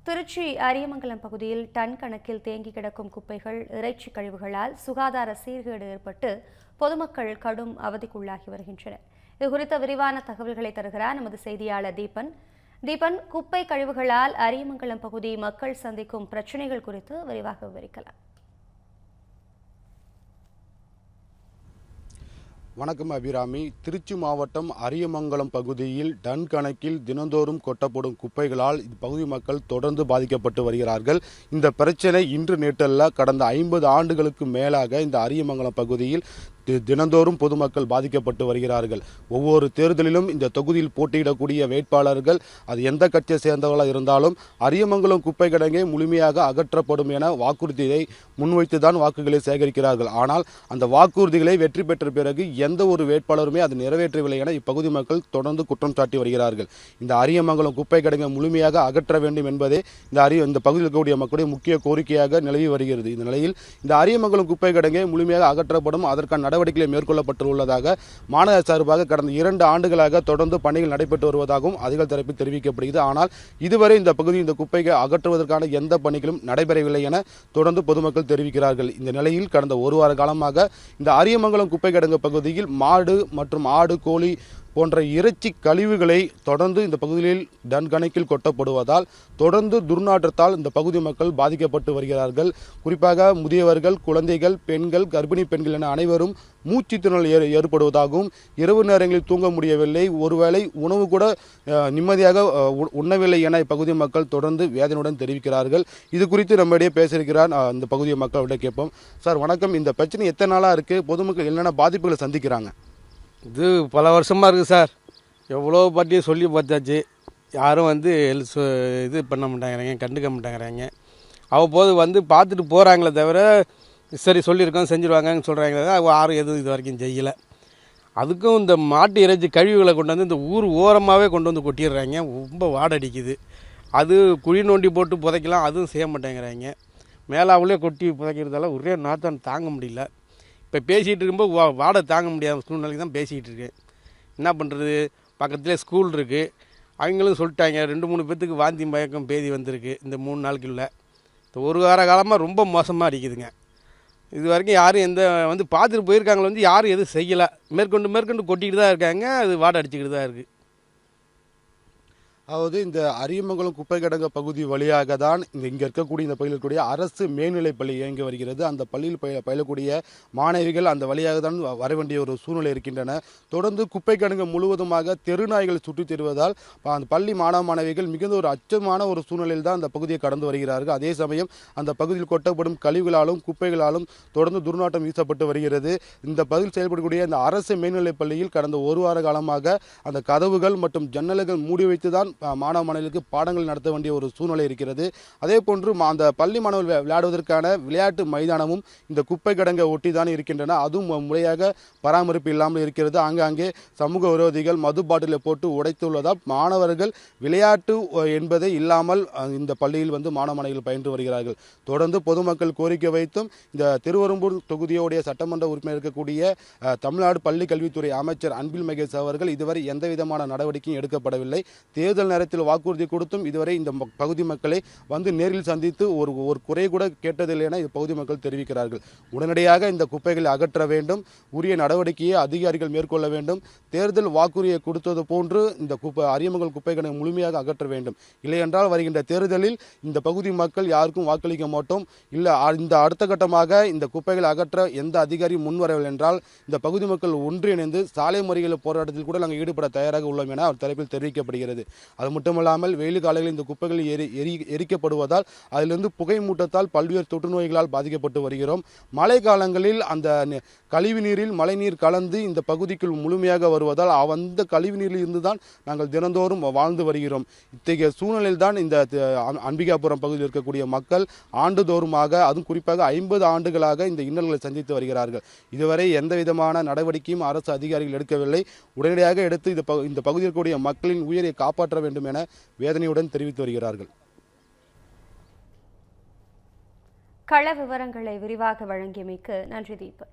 திருச்சி அரியமங்கலம் பகுதியில் டன் கணக்கில் தேங்கி கிடக்கும் குப்பைகள், இறைச்சி கழிவுகளால் சுகாதார சீர்கேடு ஏற்பட்டு பொதுமக்கள் கடும் அவதிக்குள்ளாகி வருகின்றனர். இதுகுறித்த விரிவான தகவல்களை தருகிறார் நமது செய்தியாளர் தீபன். குப்பை கழிவுகளால் அரியமங்கலம் பகுதி மக்கள் சந்திக்கும் பிரச்சினைகள் குறித்து விரிவாக விவரிக்கலாம். வணக்கம் அபிராமி. திருச்சி மாவட்டம் அரியமங்கலம் பகுதியில் டன் கணக்கில் தினந்தோறும் கொட்டப்படும் குப்பைகளால் இப்பகுதி மக்கள் தொடர்ந்து பாதிக்கப்பட்டு வருகிறார்கள். இந்த பிரச்சனை இன்று நேற்றல்ல, கடந்த 50 ஆண்டுகளுக்கு மேலாக இந்த அரியமங்கலம் பகுதியில் தினந்தோறும் பொதுமக்கள் பாதிக்கப்பட்டு வருகிறார்கள். ஒவ்வொரு தேர்தலிலும் இந்த தொகுதியில் போட்டியிடக்கூடிய வேட்பாளர்கள் அது எந்த கட்சியை சேர்ந்தவர்களாக இருந்தாலும் அரியமங்கலம் குப்பை கிடங்கே முழுமையாக அகற்றப்படும் என வாக்குறுதியை முன்வைத்துதான் வாக்குகளை சேகரிக்கிறார்கள். ஆனால் அந்த வாக்குறுதிகளை வெற்றி பெற்ற பிறகு எந்த ஒரு வேட்பாளருமே அது நிறைவேற்றவில்லை என இப்பகுதி மக்கள் தொடர்ந்து குற்றம் சாட்டி வருகிறார்கள். இந்த அரியமங்கலம் குப்பை கிடங்கை முழுமையாக அகற்ற வேண்டும் என்பதே இந்த பகுதியில் இருக்கக்கூடிய மக்களுடைய முக்கிய கோரிக்கையாக நிலவி வருகிறது. இந்த நிலையில் இந்த அரியமங்கலம் குப்பை கிடங்கை முழுமையாக அகற்றப்படும், அதற்கான நடவடிக்கைகள் மேற்கொள்ளப்பட்டுள்ளதாக மாநகர சார்பாக கடந்த 2 ஆண்டுகளாக தொடர்ந்து பணிகள் நடைபெற்று வருவதாகவும் அதிகாரிகள் தரப்பில் தெரிவிக்கப்படுகிறது. ஆனால் இதுவரை இந்த பகுதியில் இந்த குப்பையை அகற்றுவதற்கான எந்த பணிகளும் நடைபெறவில்லை என தொடர்ந்து பொதுமக்கள் தெரிவிக்கிறார்கள். இந்த நிலையில் கடந்த 1 வார காலமாக இந்த அரியமங்கலம் குப்பை கிடங்கு பகுதியில் மாடு மற்றும் ஆடு, கோழி போன்ற இறைச்சி கழிவுகளை தொடர்ந்து இந்த பகுதியில் டன் கணக்கில் கொட்டப்படுவதால் தொடர்ந்து துர்நாற்றத்தால் இந்த பகுதி மக்கள் பாதிக்கப்பட்டு வருகிறார்கள். குறிப்பாக முதியவர்கள், குழந்தைகள், பெண்கள், கர்ப்பிணி பெண்கள் என அனைவரும் மூச்சு திணறல் ஏற்படுவதாகவும், இரவு நேரங்களில் தூங்க முடியவில்லை, ஒருவேளை உணவு கூட நிம்மதியாக உண்ணவில்லை என இப்பகுதி மக்கள் தொடர்ந்து வேதனையுடன் தெரிவிக்கிறார்கள். இது குறித்து நம்மிடையே பேசியிருக்கிறார் இந்த பகுதி மக்களிடையே கேட்போம். சார் வணக்கம். இந்த பிரச்சனை எத்தனை நாளாக இருக்குது? பொதுமக்கள் என்னென்ன பாதிப்புகளை சந்திக்கிறாங்க? இது பல வருஷமாக இருக்குது சார். எவ்வளோ பாட்டியை சொல்லி பார்த்தாச்சு, யாரும் இது பண்ண மாட்டேங்கிறாங்க, கண்டுக்க மாட்டேங்கிறாங்க. அவ்வப்போது பார்த்துட்டு போகிறாங்களே தவிர சரி சொல்லியிருக்கோம் செஞ்சுருவாங்கன்னு சொல்கிறாங்களே, யாரும் எதுவும் இது வரைக்கும் செய்யலை. அதுக்கும் இந்த மாட்டு இறைச்சி கழிவுகளை கொண்டு வந்து இந்த ஊர் ஓரமாகவே கொண்டு வந்து கொட்டிடுறாங்க. ரொம்ப வாடடிக்குது. அது குழி நோண்டி போட்டு புதைக்கலாம், அதுவும் செய்ய மாட்டேங்கிறாங்க. மேலாவிலே கொட்டி புதைக்கிறதால ஒரே நாற்றம் தாங்க முடியல. இப்போ பேசிகிட்டு இருக்கும்போது வாடை தாங்க முடியாத சூழ்நிலைக்கு தான் பேசிக்கிட்டு இருக்கேன். என்ன பண்ணுறது? பக்கத்துலேயே ஸ்கூல் இருக்குது. அவங்களும் சொல்லிட்டாங்க, 2-3 பேர்த்துக்கு வாந்தி மயக்கம் பேதி வந்திருக்கு இந்த 3 நாளுக்குள்ள. இந்த 1 வார காலமாக ரொம்ப மோசமாக அடிக்குதுங்க. இது வரைக்கும் யாரும் பார்த்துட்டு போயிருக்காங்கள யாரும் எதுவும் செய்யலை. மேற்கொண்டு கொட்டிக்கிட்டு தான் இருக்காங்க. அது வாடை அடிச்சுக்கிட்டு தான் இருக்குது. அதாவது இந்த அரியமங்கலம் குப்பை கிடங்கு பகுதி வழியாக தான் இங்கே இருக்கக்கூடிய இந்த பகுதியில் இருக்கக்கூடிய அரசு மேல்நிலைப் பள்ளி இயங்கி வருகிறது. அந்த பள்ளியில் பயிலக்கூடிய மாணவிகள் அந்த வழியாக தான் வர வேண்டிய ஒரு சூழ்நிலை இருக்கின்றன. தொடர்ந்து குப்பை கிடங்கு முழுவதுமாக தெருநாய்கள் சுற்றித் தருவதால் அந்த பள்ளி மாணவிகள் மிகுந்த ஒரு அச்சமான ஒரு சூழ்நிலையில் தான் அந்த பகுதியை கடந்து வருகிறார்கள். அதே சமயம் அந்த பகுதியில் கொட்டப்படும் கழிவுகளாலும் குப்பைகளாலும் தொடர்ந்து துர்நாற்றம் வீசப்பட்டு வருகிறது. இந்த பகுதியில் செயல்படக்கூடிய இந்த அரசு மேல்நிலைப் பள்ளியில் கடந்த 1 வார காலமாக அந்த கதவுகள் மற்றும் ஜன்னல்கள் மூடி வைத்துதான் மாணவர்களுக்கு பாடங்கள் நடத்த வேண்டிய ஒரு சூழ்நிலை இருக்கிறது. அதே போன்று அந்த பள்ளி மாணவர்கள் விளையாடுவதற்கான விளையாட்டு மைதானமும் இந்த குப்பை கிடங்கை ஒட்டி தான் இருக்கின்றன. அதுவும் முறையாக பராமரிப்பு இல்லாமல் இருக்கிறது. ஆங்காங்கே சமூக விரோதிகள் மது பாட்டிலை போட்டு உடைத்துள்ளதால் மாணவர்கள் விளையாட்டு என்பதை இல்லாமல் இந்த பள்ளியில் மாணவர்கள் பயின்று வருகிறார்கள். தொடர்ந்து பொதுமக்கள் கோரிக்கை வைத்தும் இந்த திருவெரும்பூர் தொகுதியுடைய சட்டமன்ற உறுப்பினர் இருக்கக்கூடிய தமிழ்நாடு பள்ளி கல்வித்துறை அமைச்சர் அன்பில் மகேஷ் அவர்கள் இதுவரை எந்த விதமான நடவடிக்கையும் எடுக்கப்படவில்லை. தேர்தல் நேரத்தில் வாக்குறுதி கொடுத்தும் இதுவரை இந்த பகுதி மக்களை நேரில் சந்தித்து ஒரு குறை கூட கேட்டதில்லை என பகுதி மக்கள் தெரிவிக்கிறார்கள். உடனடியாக இந்த குப்பைகளை அகற்ற வேண்டும், உரிய நடவடிக்கையை அதிகாரிகள் மேற்கொள்ள வேண்டும். தேர்தல் வாக்குறுதியை கொடுத்தது போன்று இந்த அரியமங்கலம் குப்பை கிடங்கை முழுமையாக அகற்ற வேண்டும். இல்லையென்றால் வருகின்ற தேர்தலில் இந்த பகுதி மக்கள் யாருக்கும் வாக்களிக்க மாட்டோம். இல்லை இந்த அடுத்த கட்டமாக இந்த குப்பைகளை அகற்ற எந்த அதிகாரியும் முன்வரவில்லை என்றால் இந்த பகுதி மக்கள் ஒன்றிணைந்து சாலை மறியல் போராட்டத்தில் கூட நாங்கள் ஈடுபட தயாராக உள்ளோம் என அவர் தரப்பில் தெரிவிக்கப்படுகிறது. அது மட்டுமல்லாமல் வெயில் காலங்களில் இந்த குப்பைகள் எரிக்கப்படுவதால் அதிலிருந்து புகை மூட்டத்தால் பல்வேறு தொற்று நோய்களால் பாதிக்கப்பட்டு வருகிறோம். மழை காலங்களில் அந்த கழிவு நீரில் மழைநீர் கலந்து இந்த பகுதிக்குள் முழுமையாக வருவதால் அந்த கழிவு நீரில் இருந்துதான் நாங்கள் தினந்தோறும் வாழ்ந்து வருகிறோம். இத்தகைய சூழ்நிலையில் தான் இந்த அம்பிகாபுரம் பகுதியில் இருக்கக்கூடிய மக்கள் ஆண்டுதோறுமாக, அதுவும் குறிப்பாக 50 ஆண்டுகளாக இந்த இன்னல்களை சந்தித்து வருகிறார்கள். இதுவரை எந்த விதமான நடவடிக்கையும் அரசு அதிகாரிகள் எடுக்கவில்லை. உடனடியாக எடுத்து இந்த பகுதியில் இருக்கக்கூடிய மக்களின் உயிரை காப்பாற்ற வேண்டும் என வேதனையுடன் தெரிவித்து வருகிறார்கள். கள விவரங்களை விரிவாக வழங்கியமைக்கு நன்றி தீபன்.